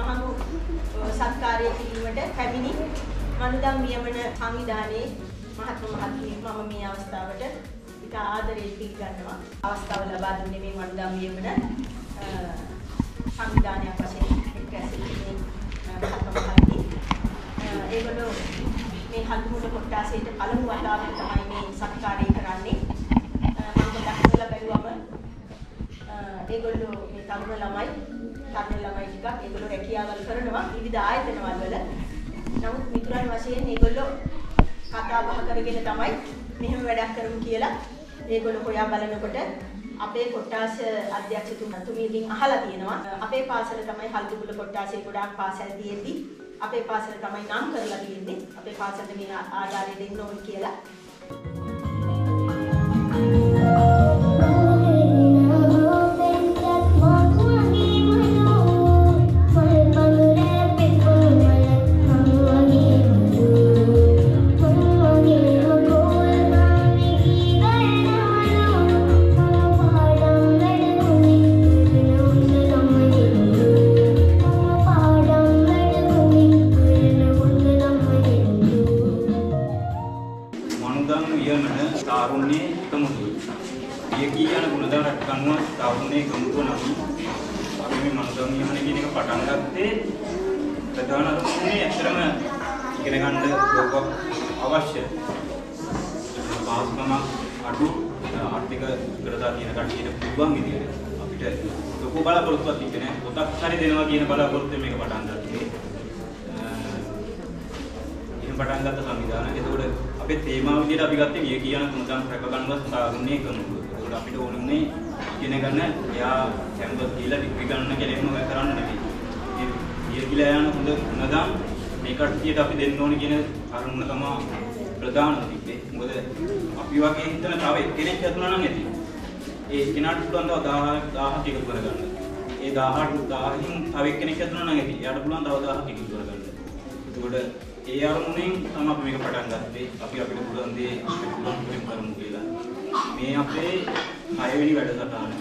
මහඟු සත්කාරය කිරීමට පැමිණි මනුදම් නියමන සංවිධානයේ මහත්ම මහත්මිය මම මේ අවස්ථාවට ඉතා ආදරයෙන් පිළිගන්නවා. අවස්ථාව ලබා දුන්නේ මේ මනුදම් නියමන සංවිධානයක් වශයෙන් එක් ඇසිටිනේ මහත්ම මහත්මිය. ඒගොල්ලෝ මේ හල්මුණ කොට්ටාසයට පළමු වතාවට තමයි මේ සත්කාරය කරන්නේ. මම ගොඩක් වෙලා බැලුවම ඒගොල්ලෝ මේ තරුණ ළමයි ටිකක් ඒගොල්ලෝ රැකියාවල් කරනවා විවිධ ආයතනවල වල. නමුත් මිතුරන් වශයෙන් ඒගොල්ලෝ කතා බහ කරගෙන තමයි මෙහෙම වැඩක් කරමු කියලා ඒගොල්ලෝ හොයා බලනකොට අපේ කොට්ටාස අධ්‍යක්ෂතුමියකින් අහලා තියෙනවා අපේ පාසල තමයි හල්දුබුල කොට්ටාසේ ගොඩාක් පාසල් තියෙද්දි අපේ පාසල තමයි නම් කරලා තියෙන්නේ අපේ පාසලට මේ ආධාරය දෙන්න ඕන කියලා. අවශ්‍ය පාස්කම අඩු ආර්ථික ග්‍රහතා කියන කට්ටියට පුළුවන් විදිහට අපිට ලොකු බලාපොරොත්තුවක් තිබෙන්නේ පොතක් හරි දෙනවා කියන බලාපොරොත්තුව මේක පටන් ගත්තේ. එහෙනම් පටන් ගත්ත සංවිධානය. ඒකෝට අපේ තේමාව විදිහට අපි ගත්තේ විය කියන තුනක් රැක ගන්නවත් සාරුණේ කරනවා. ඒකෝට අපිට ඕනේ ඉගෙන ගන්න එයා කැම්පස් ගිහලා ඩිග්‍රී ගන්න කෙනෙක්ම කරන්න නෙවෙයි. මේ විය කියලා යන හොඳ නදම් මේ කට්ටියට අපි දෙන්න ඕනේ කියන කරුණ තමයි ප්‍රධානම තිබ්බේ. මොකද අපි වගේ හිතන තව එක්කෙනෙක් හදුනා නම් ඇති. ඒ කෙනාට පුළුවන් තව 1000ක් එකතු කරගන්න. ඒ 1000න් තව එක්කෙනෙක් හදුනා නම් ඇති. එයාට පුළුවන් තව 1000ක් එකතු කරගන්න. ඒකෝට ඒ අරමුණෙන් තමයි අපි මේක පටන් ගත්තේ. අපි අපිට පුළුවන් දේ පුළුවන් කරමු කියලා. මේ අපේ 6 වෙනි වැඩසටහන.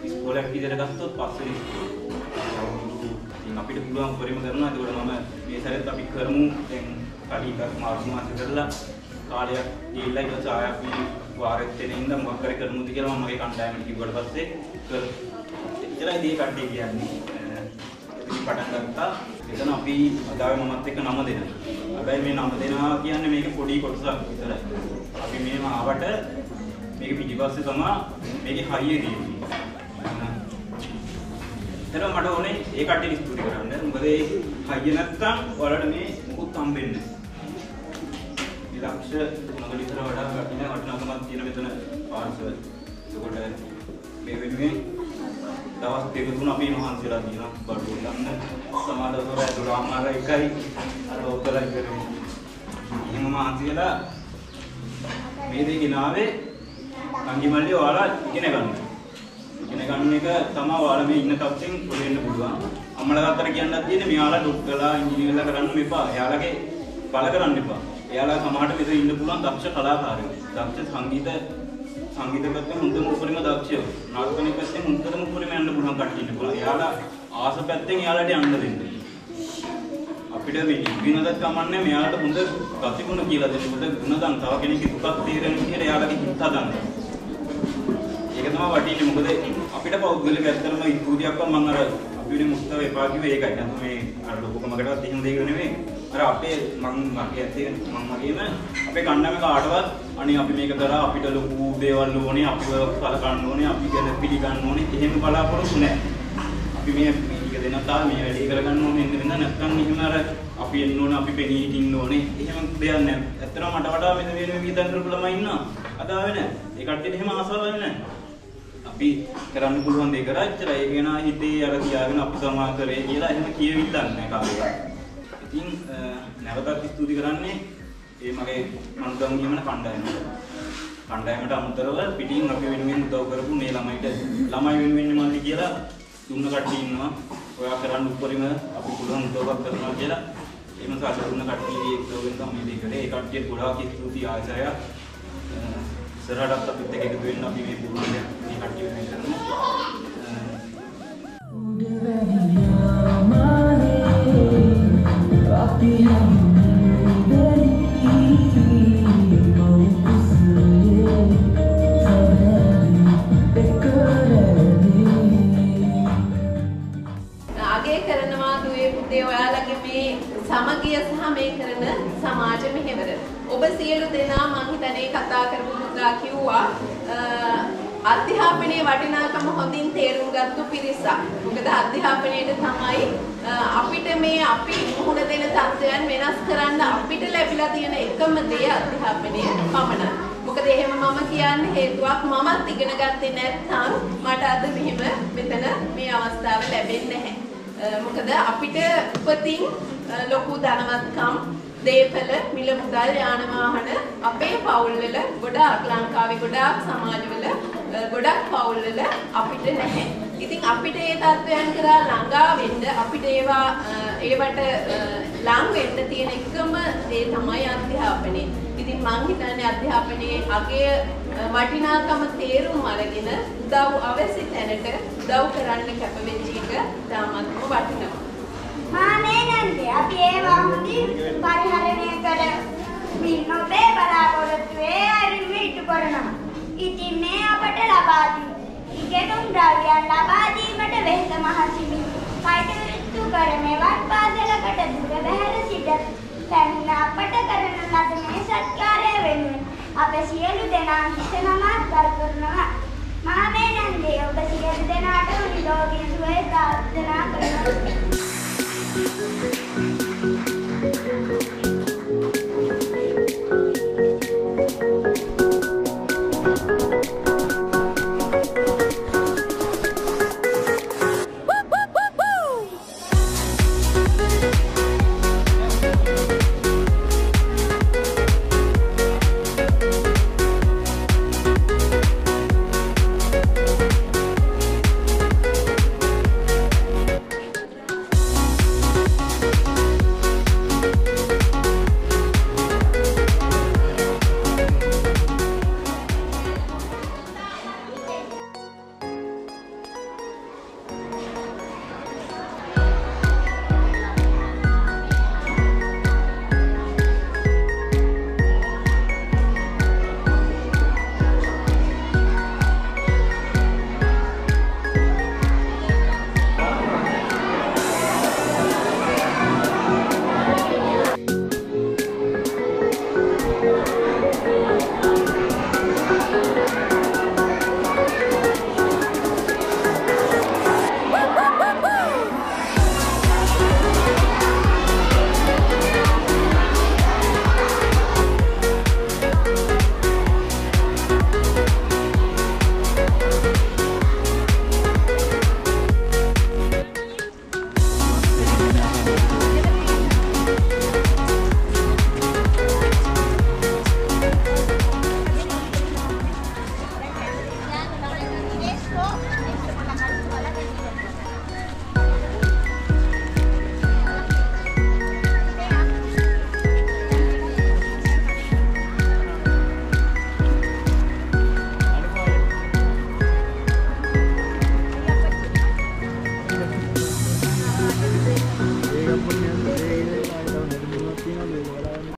ඉස්කෝලයක් විදිහට ගත්තොත් 5 වෙනි අපිට පුළුවන් පරිම කරනවා. ඒකෝට මම මේ සැරේත් අපි කරමු. දැන් කලින් මාර්තු මාසෙ කරලා කාලයක් ගිහිල්ලා ඊට ආයක් මේ වාරෙත් දෙන ඉඳන් මොකක් කරේ කරමුද කියලා මම මගේ කණ්ඩායමට කිව්වට පස්සේ කර එච්චරයි දී කඩේ කියන්නේ. ඉතින් පටන් ගත්තා. එතන අපි අදාවේ මමත් එක්ක නම දෙනවා. හැබැයි මේ නම දෙනවා කියන්නේ මේක පොඩි කොටසක් විතරයි. අපි මේව ආවට මේක පිටිපස්සේ තමයි මේකේ හරිය තියෙන්නේ. එතන මට ඕනේ ඒ කට්ටිය ස්තුති කරන්න. මොකද ඒ හයිය නැත්තම් ඔයාලට මේ මුකුත් හම්බෙන්නේ නැහැ. ලක්ෂ 3කට විතර වඩා වටිනාකමක් තියෙන මෙතන පාර්සල්. ඒකට මේ වෙනුවෙන් දවස් දෙක තුන අපි මහන්සියලා තියෙනවා. බඩු ගන්න සමාන දවසවල 12:01යි අර ඔක්කොලයි කරේ. එහෙම මහන්සියලා මේ දෙක ගෙනාවේ අංගිමල්ලි ඔයාලා ඉගෙන ගන්න. ඉගෙන ගන්න එක තමයි ඔයාලා මේ ඉන්න තත්ත්වෙන් වෙන්න පුළුවන්. අම්මලා තාත්තලා කියන්නත් තියෙන්නේ මෙයාලා ඩොක්ටර්ලා ඉංජිනේර්ලා කරන්න මෙපා. එයාලගේ බල කරන්න එපා. එයාලා සමහරට මෙතන ඉන්න පුළුවන් දක්ෂ කලාකාරයෝ. දක්ෂ සංගීත පැත්තෙන් හොඳම උපරිම දක්ෂයෝ. නාටකණි පැත්තෙන් හොඳම උපරිම යන්න පුළුවන් කට්ටිය ඉන්න පුළුවන්. එයාලා ආස පැත්තෙන් එයාලට යන්න දෙන්න. අපිට මේ ඉගෙනගත් කමන්නේ මෙයාලට හොඳ ගතිගුණ කියලා දෙන්න. හොඳ ගුණදන් තව කෙනෙක්ගේ දුකක් තේරෙන විදිහට එයාලගේ හිත හදන්න. ඒක තමයි වටින්නේ. මොකද අපිට පෞද්ගලික ඇත්තටම ඉක්කුදියක්ව මම අර අපි වෙන මුස්තව එපා කිව්වේ ඒකයි. නැත්නම් මේ අර ලොකුකමකටවත් එහෙම දෙයක් නෙමෙයි. අර අපේ මගේ ඇත්තේ මම වගේම අපේ කණ්ඩායම කාටවත් අනේ අපි මේක කරා අපිට ලොකු දේවල් ඕනේ අපිව සලකන්න ඕනේ අපි ගැන පිළිගන්න ඕනේ එහෙම බලාපොරොත්තු නැහැ. අපි මේ ටික දෙන්න තා මේ වැඩේ කරගන්න ඕනේ නේද නැත්නම් එහෙම අර අපි එන්න ඕනේ අපි පෙනී හිටින්න ඕනේ එහෙම දෙයක් නැහැ. ඇත්තටම මට වඩා මෙන්න මේ විදිහට ළමයි ඉන්නවා. අද ආවේ නැහැ. ඒ කට්ටියට එහෙම ආසාවක් නැහැ. අපි කරන්න පුළුවන් දේ කරා ඉච්චරයි. ඒක නා හිතේ අර තියාගෙන අපි සමා කරේ කියලා එහෙම කියවිල්ලක් නැහැ කාටවත්. ඉතින් නැවතත් ස්තුති කරන්නේ ඒ මගේ මනුදම් නියමන කණ්ඩායමට අමතරව පිටින් අපි වෙනුවෙන් උදව් කරපු මේ ළමයි වෙනුවෙන් මල්ලි කියලා දුන්න කට්ටිය ඉන්නවා. ඔයා කරන්න උඩරිම අපි පුළුවන් උදව්වක් කරනවා කියලා. එහෙම සාකච්ඡා දුන්න කට්ටියගේ උදව්වෙන් තමයි මේ කරේ. ඒ කට්ටියට ගොඩාක් ස්තුති ආයතනය. ඉස්සරහටත් අපිත් එක්ක එකතු වෙන්න අපි මේ පුරුදු මේ කට්ටිය වෙනුවෙන් කරනවා. සමගිය සහ මේ කරන සමාජ මෙහෙවර. ඔබ සියලු දෙනා මං හිතන්නේ කතා කරපු මුද්‍රා කිව්වා අධ්‍යාපනයේ වටිනාකම හොඳින් තේරුම් ගත්තු පිරිසක්. මොකද අධ්‍යාපනයේට තමයි අපිට මේ අපි මුහුණ දෙන තත්ත්වයන් වෙනස් කරන්න අපිට ලැබිලා තියෙන එකම දේ අධ්‍යාපනය පමණයි. මොකද එහෙම මම කියන්නේ හේතුවක් මමත් ඉගෙන ගත්තේ නැත්නම් මට අද මෙහෙම මෙතන මේ අවස්ථාව ලැබෙන්නේ නැහැ. මොකද අපිට උපතින් ලොකු ධනවත්කම් දේපල මිල මුදල් යාන වාහන අපේ පවුල්වල ගොඩාක් ලංකාවේ ගොඩාක් සමාජවල ගොඩක් පවුල්වල අපිට නැහැ. ඉතින් අපිට මේ තත්ත්වයන් කරා ළඟා වෙන්න අපිට ඒවට ලං වෙන්න තියෙන එකම දේ තමයි අධ්‍යාපනය. ඉතින් මං හිතන්නේ අධ්‍යාපනයේ අගය වටිනාකම තේරුම් අරගෙන උදව් අවශ්‍ය තැනට උදව් කරන්න කැපවෙච්ච එක තාමත්ම වටිනවා. මානේ නන්දේ අපි ඒවා හොඳින් පරිහරණය කරමින් ඔබේ බලාපොරොත්තුවේ අරිමිටු කරනවා. ඉතින් මේ අපට ලබා දී ඉගෙනුම් ද්‍රව්‍යයන් ලබා දීමට වෙහෙස මහන්සිමින් කටයුතු කරමෙවත් පාසලකට දුර බැහැර සිට පැමිණ අපට කරන ලද මේ සත්කාරය වෙනුවෙන් අප සියලු දෙනා හිත නමස්කාර කරනවා. මානේ නන්දේ ඔබ සියලු දෙනාට නිරෝගී සුවය ප්‍රාර්ථනා කරනවා.